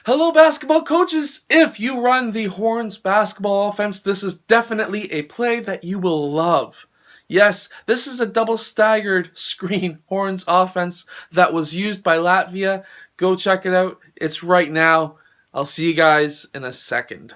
Hello, basketball coaches! If you run the Horns basketball offense, this is definitely a play that you will love. Yes, this is a double staggered screen Horns offense that was used by Latvia. Go check it out. It's right now. I'll see you guys in a second.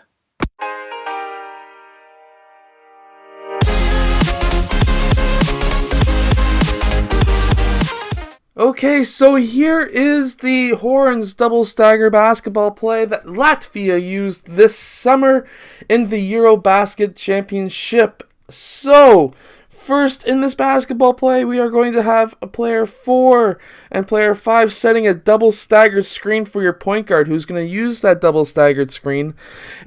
Okay, so here is the Horns double stagger basketball play that Latvia used this summer in the Eurobasket Championship. So, first in this basketball play, we are going to have a player 4 and player 5 setting a double staggered screen for your point guard, who's going to use that double staggered screen,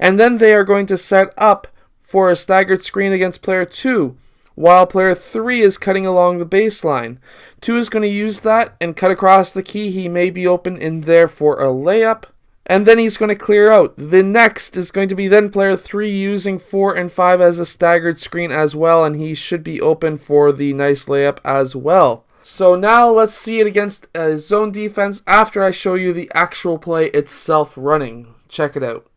and then they are going to set up for a staggered screen against player 2. While player 3 is cutting along the baseline. 2 is going to use that and cut across the key. He may be open in there for a layup. And then he's going to clear out. The next is going to be then player 3 using 4 and 5 as a staggered screen as well. And he should be open for the nice layup as well. So now let's see it against a zone defense after I show you the actual play itself running. Check it out.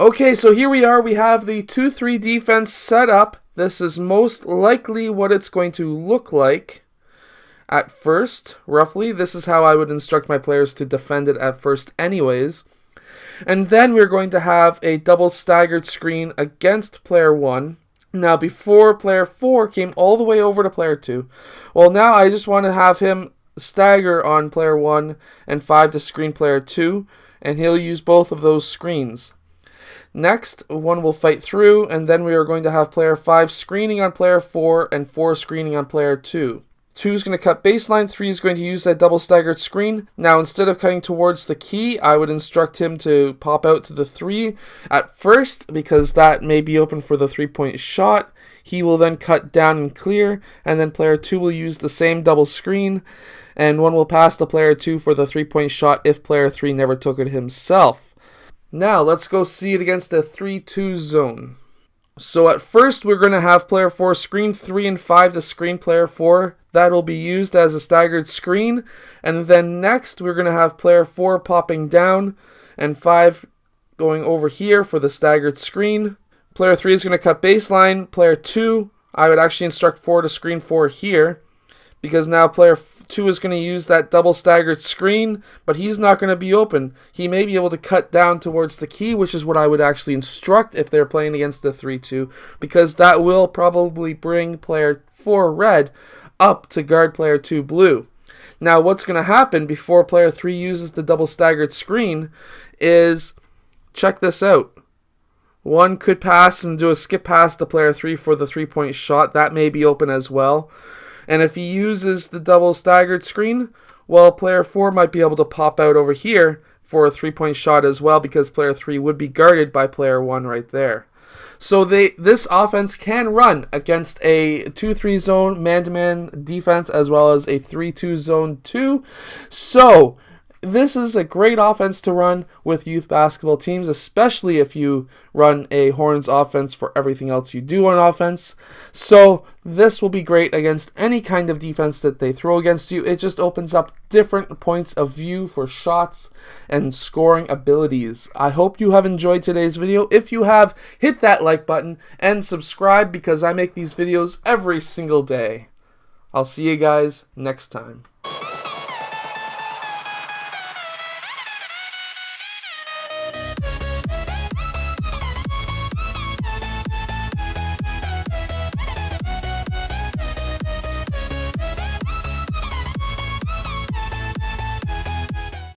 Okay, so here we are. We have the 2-3 defense set up. This is most likely what it's going to look like at first, roughly. This is how I would instruct my players to defend it at first anyways. And then we're going to have a double staggered screen against player 1. Now, before player 4 came all the way over to player 2. Well, now I just want to have him stagger on player 1 and 5 to screen player 2, and he'll use both of those screens. Next, 1 will fight through, and then we are going to have player 5 screening on player 4 and 4 screening on player 2. 2 is going to cut baseline, 3 is going to use that double staggered screen. Now, instead of cutting towards the key, I would instruct him to pop out to the 3 at first, because that may be open for the 3-point shot. He will then cut down and clear, and then player 2 will use the same double screen, and 1 will pass to player 2 for the 3-point shot if player 3 never took it himself. Now, let's go see it against a 3-2 zone. So at first, we're going to have player 4 screen 3 and 5 to screen player 4. That will be used as a staggered screen. And then next, we're going to have player 4 popping down and 5 going over here for the staggered screen. Player 3 is going to cut baseline. Player 2, I would actually instruct 4 to screen 4 here, because now player 2 is going to use that double staggered screen, but he's not going to be open. He may be able to cut down towards the key, which is what I would actually instruct if they're playing against the 3-2, because that will probably bring player 4 red up to guard player 2 blue. Now, what's going to happen before player 3 uses the double staggered screen is, check this out. 1 could pass and do a skip pass to player 3 for the 3-point shot. That may be open as well. And if he uses the double staggered screen, well, player 4 might be able to pop out over here for a 3-point shot as well, because player 3 would be guarded by player 1 right there. So this offense can run against a 2-3 zone man-to-man defense as well as a 3-2 zone 2. So this is a great offense to run with youth basketball teams, especially if you run a Horns offense for everything else you do on offense. So this will be great against any kind of defense that they throw against you. It just opens up different points of view for shots and scoring abilities. I hope you have enjoyed today's video. If you have, hit that like button and subscribe, because I make these videos every single day. I'll see you guys next time.